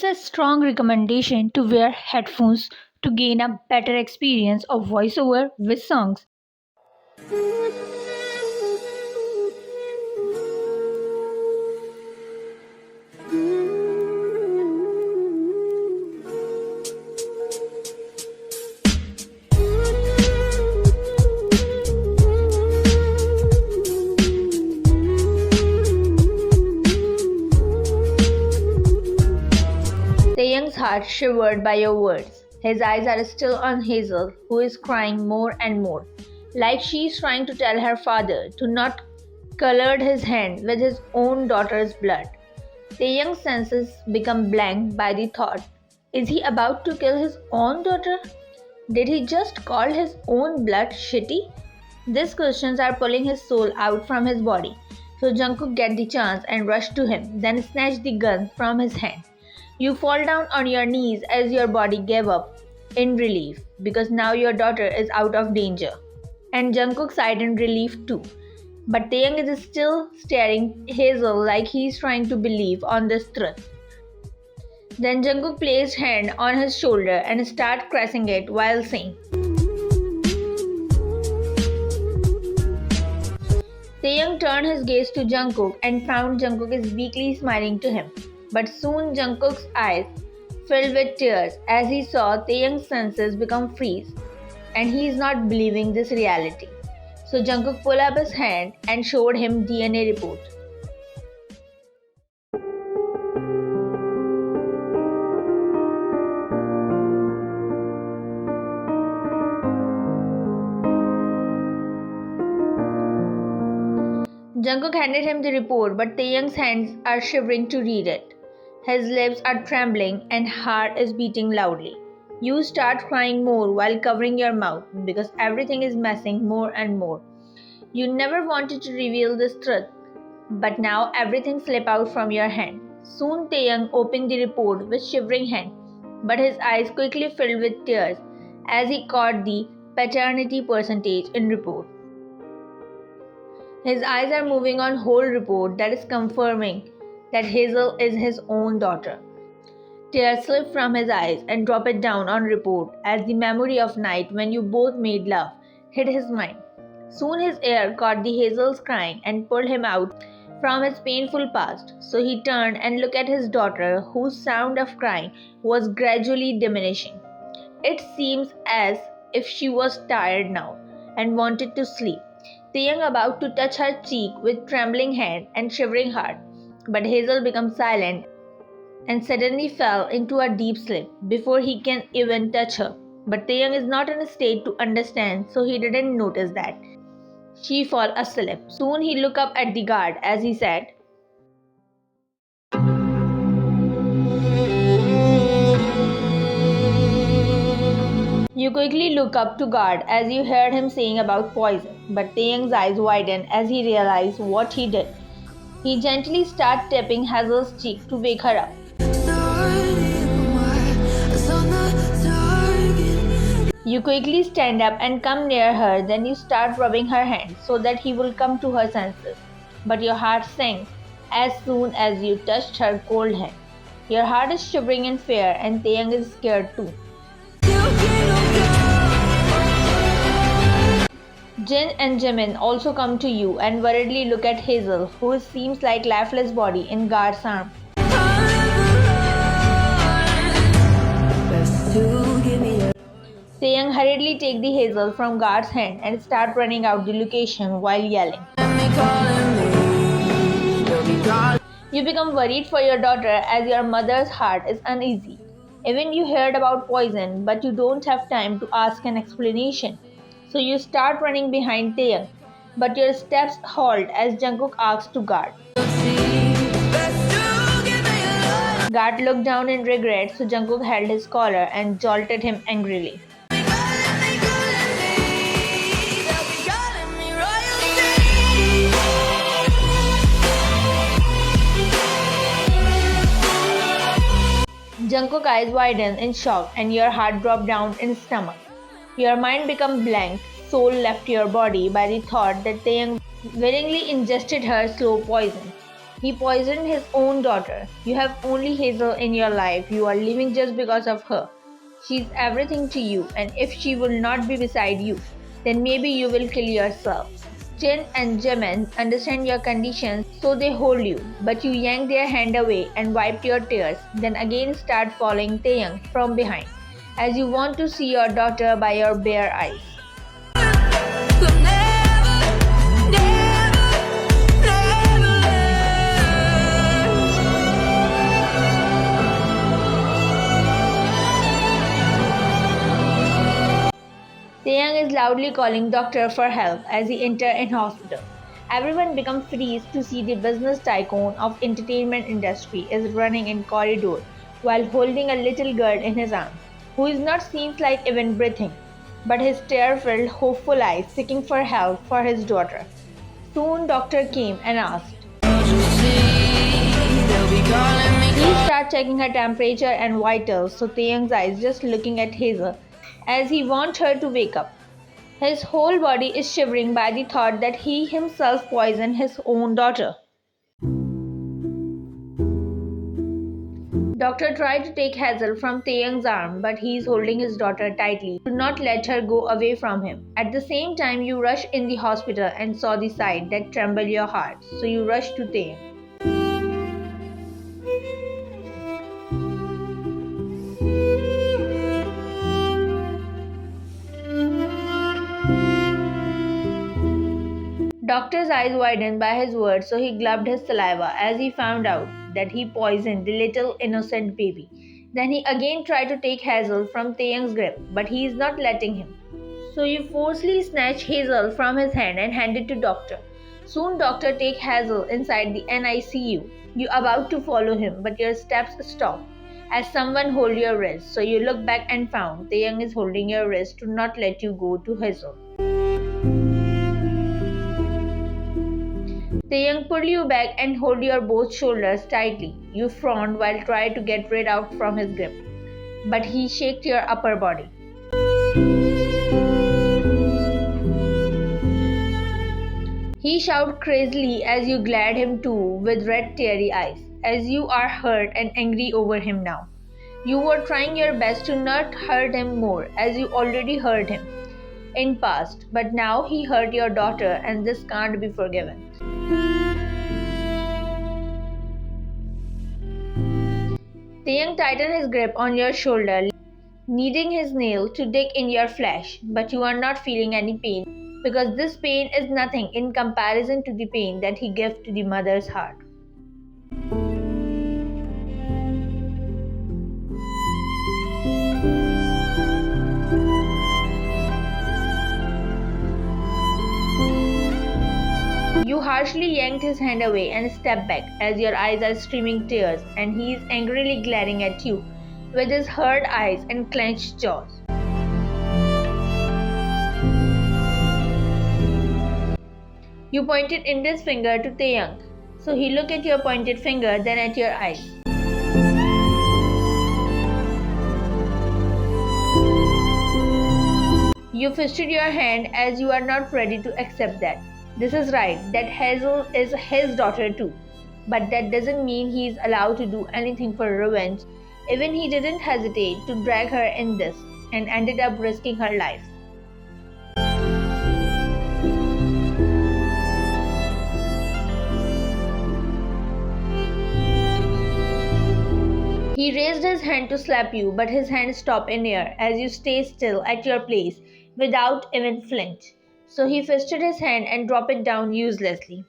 a strong recommendation to wear headphones to gain a better experience of voiceover with songs. Taehyung's heart shivered by your words. His eyes are still on Hazel, who is crying more and more, like she is trying to tell her father to not colored his hand with his own daughter's blood. Taehyung's senses become blank by the thought. Is he about to kill his own daughter? Did he just call his own blood shitty? These questions are pulling his soul out from his body. So Jungkook gets the chance and rushes to him, then snatches the gun from his hand. You fall down on your knees as your body gave up in relief, because now your daughter is out of danger. And Jungkook sighed in relief too. But Taehyung is still staring Hazel like he is trying to believe on this truth. Then Jungkook placed hand on his shoulder and started caressing it while saying, Taehyung turned his gaze to Jungkook and found Jungkook is weakly smiling to him. But soon Jungkook's eyes filled with tears as he saw Taehyung's senses become freeze, and he is not believing this reality. So Jungkook pulled up his hand and showed him DNA report. Jungkook handed him the report, but Taehyung's hands are shivering to read it. His lips are trembling and heart is beating loudly. You start crying more while covering your mouth because everything is messing more and more. You never wanted to reveal this truth, but now everything slipped out from your hand. Soon Taehyung opened the report with shivering hand, but his eyes quickly filled with tears as he caught the paternity percentage in report. His eyes are moving on whole report that is confirming that Hazel is his own daughter. Tears slipped from his eyes and dropped down on report as the memory of night when you both made love hit his mind. Soon his ear caught the Hazel's crying and pulled him out from his painful past. So he turned and looked at his daughter, whose sound of crying was gradually diminishing. It seems as if she was tired now and wanted to sleep. Taehyung about to touch her cheek with trembling hand and shivering heart. But Hazel became silent and suddenly fell into a deep sleep before he can even touch her. But Taehyung is not in a state to understand, so he didn't notice that she fell asleep. Soon he looked up at the guard as he said, You quickly look up to guard as you heard him saying about poison. But Taehyung's eyes widened as he realized what he did. He gently started tapping Hazel's cheek to wake her up. You quickly stand up and come near her, then you start rubbing her hand so that he will come to her senses. But your heart sank as soon as you touched her cold hand. Your heart is shivering in fear and Taehyung is scared too. Jin and Jimin also come to you and worriedly look at Hazel, who seems like lifeless body in guard's arm. Taehyung hurriedly take the Hazel from guard's hand and start running out the location while yelling. You become worried for your daughter as your mother's heart is uneasy. Even you heard about poison, but you don't have time to ask an explanation. So you start running behind Taehyung, but your steps halt as Jungkook asks to guard. Guard looked down in regret, so Jungkook held his collar and jolted him angrily. Jungkook's eyes widened in shock and your heart dropped down in stomach. Your mind became blank, soul left your body by the thought that Taehyung willingly ingested her slow poison. He poisoned his own daughter. You have only Hazel in your life. You are living just because of her. She's everything to you, and if she will not be beside you, then maybe you will kill yourself. Jin and Jimin understand your conditions, so they hold you, but you yank their hand away and wipe your tears, then again start following Taehyung from behind, as you want to see your daughter by your bare eyes. Taehyung is loudly calling doctor for help as he enters in hospital. Everyone becomes freezed to see the business tycoon of entertainment industry is running in corridor while holding a little girl in his arms, who is not seems like even breathing, but his tear-filled, hopeful eyes seeking for help for his daughter. Soon doctor came and asked. He started checking her temperature and vitals, so Taehyung's eyes just looking at Hazel as he wants her to wake up. His whole body is shivering by the thought that he himself poisoned his own daughter. Doctor tried to take Hazel from Taehyung's arm, but he is holding his daughter tightly to not let her go away from him. At the same time, you rush in the hospital and saw the sight that trembled your heart, so you rush to Taehyung. Doctor's eyes widened by his words, so he gulped his saliva as he found out that he poisoned the little innocent baby. Then he again tried to take Hazel from Taehyung's grip, but he is not letting him. So you forcefully snatch Hazel from his hand and hand it to Doctor. Soon Doctor takes Hazel inside the NICU. You about to follow him, but your steps stop as someone hold your wrist. So you look back and found Taehyung is holding your wrist to not let you go to Hazel. Taehyung pulled you back and hold your both shoulders tightly. You frowned while trying to get rid out from his grip, but he shook your upper body. He shouted crazily as you glared him too with red teary eyes, as you are hurt and angry over him now. You were trying your best to not hurt him more, as you already hurt him in past, but now he hurt your daughter and this can't be forgiven. Taehyung tightened his grip on your shoulder, needing his nail to dig in your flesh, but you are not feeling any pain, because this pain is nothing in comparison to the pain that he gave to the mother's heart. You harshly yanked his hand away and stepped back as your eyes are streaming tears and he is angrily glaring at you with his hurt eyes and clenched jaws. You pointed index finger to Taehyung, so he looked at your pointed finger then at your eyes. You fisted your hand as you are not ready to accept that. This is right, that Hazel is his daughter too. But that doesn't mean he is allowed to do anything for revenge. Even he didn't hesitate to drag her in this and ended up risking her life. He raised his hand to slap you, but his hand stopped in air as you stay still at your place without even flinch. So he fisted his hand and dropped it down uselessly.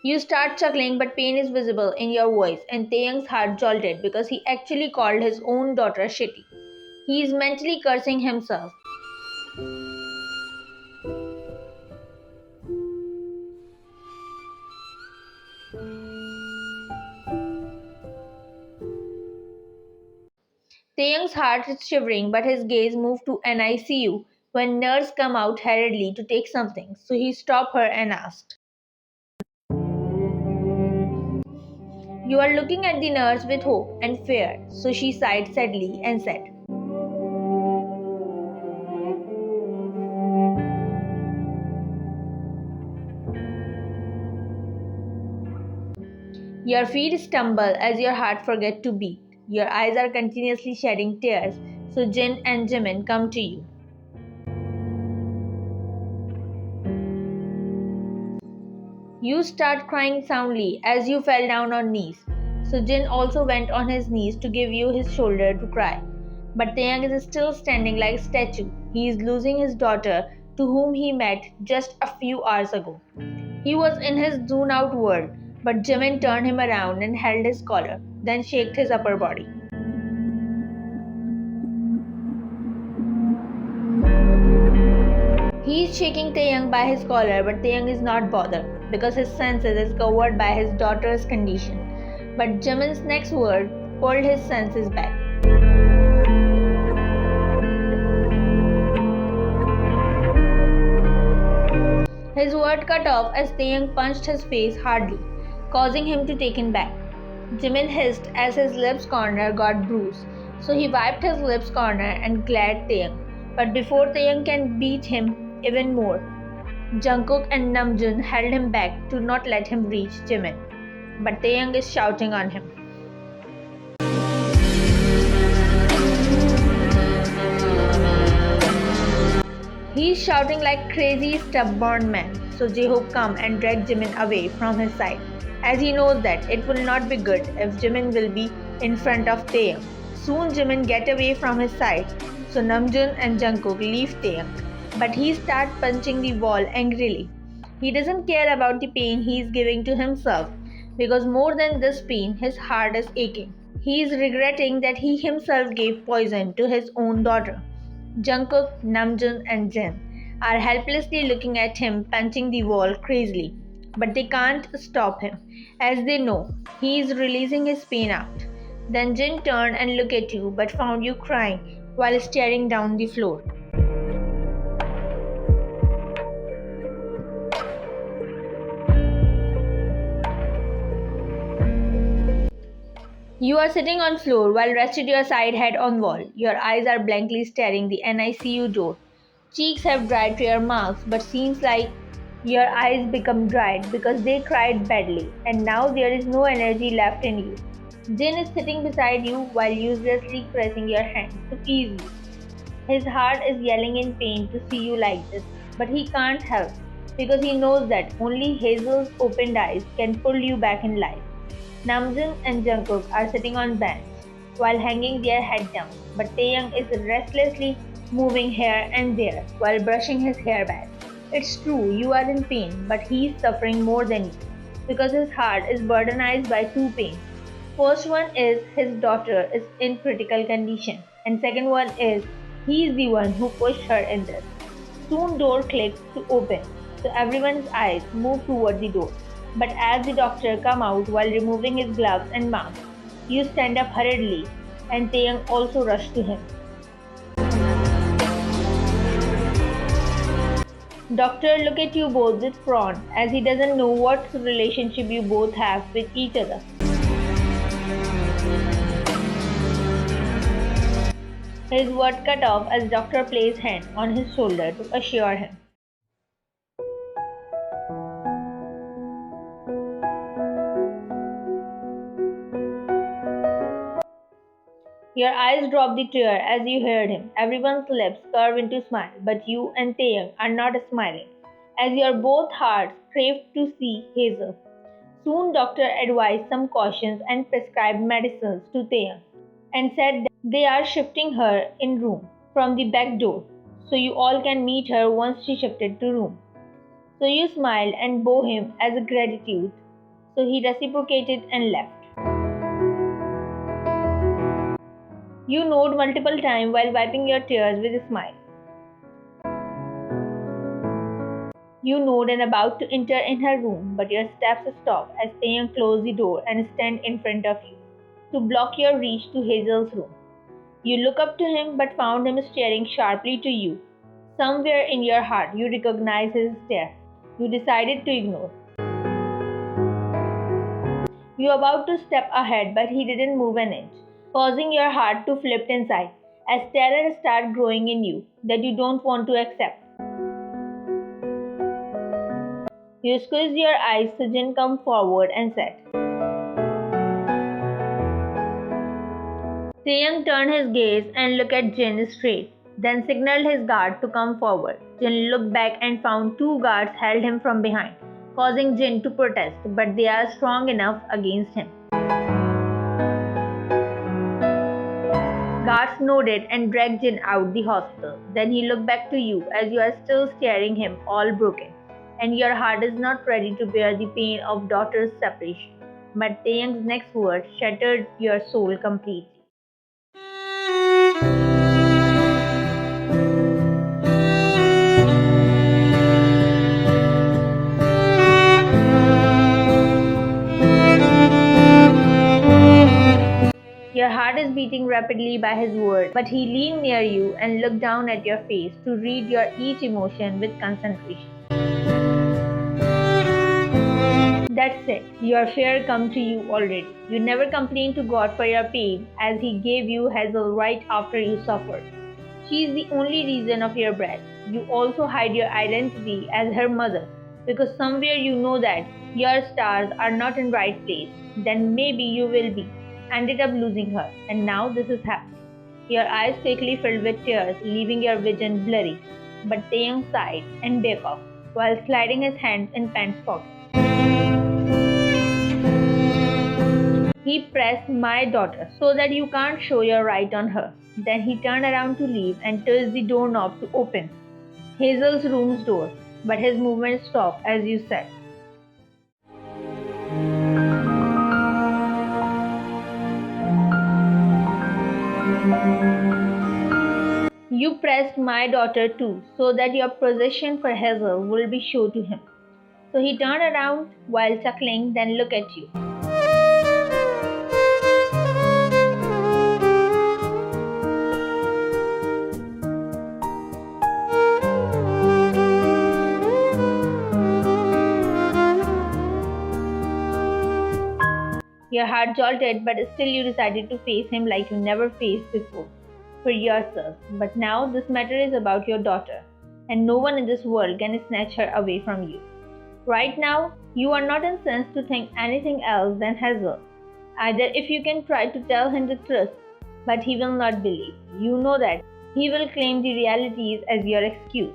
You start chuckling, but pain is visible in your voice, and Taehyung's heart jolted because he actually called his own daughter shitty. He is mentally cursing himself. Taehyung's heart is shivering, but his gaze moved to NICU when nurse come out hurriedly to take something, so he stopped her and asked. You are looking at the nurse with hope and fear, so she sighed sadly and said, Your feet stumble as your heart forgets to beat. Your eyes are continuously shedding tears, so Jin and Jimin come to you. You start crying soundly as you fell down on knees. So Jin also went on his knees to give you his shoulder to cry. But Taehyung is still standing like a statue. He is losing his daughter, to whom he met just a few hours ago. He was in his zone-out world, but Jimin turned him around and held his collar, then shook his upper body. He is shaking Taehyung by his collar, but Taehyung is not bothered because his senses is covered by his daughter's condition. But Jimin's next word pulled his senses back. His word cut off as Taehyung punched his face hardly, causing him to take him back. Jimin hissed as his lips corner got bruised, so he wiped his lips corner and glared Taehyung. But before Taehyung can beat him even more, Jungkook and Namjoon held him back to not let him reach Jimin. But Taehyung is shouting on him. He's shouting like crazy stubborn man, so J-Hope come and drag Jimin away from his side, as he knows that it will not be good if Jimin will be in front of Taehyung. Soon Jimin get away from his side, so Namjoon and Jungkook leave Taehyung, but he starts punching the wall angrily. He doesn't care about the pain he is giving to himself, because more than this pain, his heart is aching. He is regretting that he himself gave poison to his own daughter. Jungkook, Namjoon and Jin are helplessly looking at him punching the wall crazily, but they can't stop him, as they know he is releasing his pain out. Then Jin turned and looked at you but found you crying while staring down the floor. You are sitting on floor while rested your side head on wall. Your eyes are blankly staring the NICU door. Cheeks have dried tear marks, but seems like your eyes become dried because they cried badly, and now there is no energy left in you. Jin is sitting beside you while uselessly pressing your hand to ease you. His heart is yelling in pain to see you like this, but he can't help because he knows that only Hazel's opened eyes can pull you back in life. Namjoon and Jungkook are sitting on bench while hanging their head down, but Taehyung is restlessly moving here and there while brushing his hair back. It's true, you are in pain, but he is suffering more than you because his heart is burdenized by two pains. First one is his daughter is in critical condition, and second one is he is the one who pushed her in this. Soon door clicks to open, so everyone's eyes move toward the door. But as the doctor come out while removing his gloves and mask, you stand up hurriedly, and Taehyung also rushed to him. Doctor look at you both with frown as he doesn't know what relationship you both have with each other. His word cut off as doctor placed hand on his shoulder to assure him. Your eyes drop the tear as you heard him. Everyone's lips curve into smile, but you and Taehyung are not smiling, as your both hearts crave to see Hazel. Soon doctor advised some cautions and prescribed medicines to Taehyung, and said that they are shifting her in room from the back door, so you all can meet her once she shifted to room. So you smiled and bowed him as a gratitude, so he reciprocated and left. You nod multiple times while wiping your tears with a smile. You nod and about to enter in her room, but your steps stop as Taehyung closed the door and stand in front of you to block your reach to Hazel's room. You look up to him but found him staring sharply to you. Somewhere in your heart you recognize his stare. You decided to ignore. You were about to step ahead, but he didn't move an inch, causing your heart to flip inside as terror starts growing in you that you don't want to accept. You squeezed your eyes so Jin come forward and said, Taehyung turned his gaze and looked at Jin straight, then signaled his guard to come forward. Jin looked back and found two guards held him from behind, causing Jin to protest, but they are strong enough against him. Guards nodded and dragged Jin out the hospital. Then he looked back to you as you are still staring him all broken, and your heart is not ready to bear the pain of daughter's separation. But Taehyung's next word shattered your soul completely. Your heart is beating rapidly by his word, but he leaned near you and looked down at your face to read your each emotion with concentration. That's it. Your fear come to you already. You never complained to God for your pain, as He gave you Hazel right after you suffered. She is the only reason of your breath. You also hide your identity as her mother, because somewhere you know that your stars are not in right place. Then maybe you will be. Ended up losing her, and now this is happening. Your eyes quickly filled with tears, leaving your vision blurry. But Taehyung sighed and backed off, while sliding his hands in pants pockets. He pressed my daughter so that you can't show your right on her. Then he turned around to leave and touched the doorknob to open Hazel's room's door, but his movement stopped as you said. You pressed my daughter too, so that your possession for Hazel will be shown to him. So he turned around while chuckling, then looked at you. Your heart jolted, but still you decided to face him like you never faced before, for yourself. But now this matter is about your daughter, and no one in this world can snatch her away from you. Right now, you are not incensed to think anything else than Hazel. Either if you can try to tell him the truth, but he will not believe. You know that he will claim the realities as your excuse.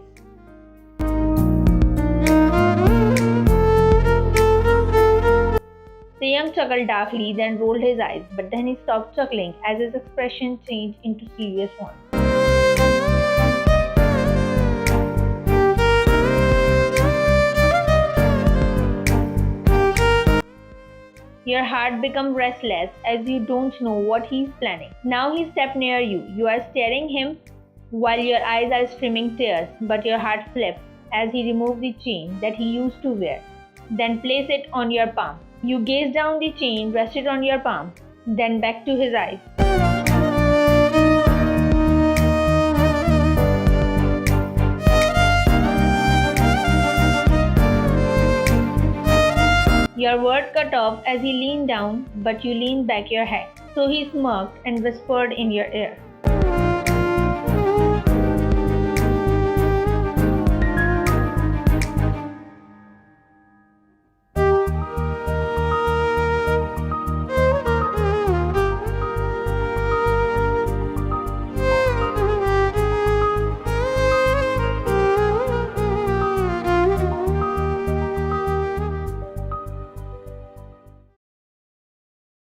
Taehyung chuckled darkly, then rolled his eyes, but then he stopped chuckling as his expression changed into serious one. Your heart becomes restless as you don't know what he's planning. Now he stepped near you. You are staring him while your eyes are streaming tears, but your heart flipped as he removed the chain that he used to wear, then placed it on your palm. You gazed down the chain, rested on your palm, then back to his eyes. Your word cut off as he leaned down, but you leaned back your head. So he smirked and whispered in your ear,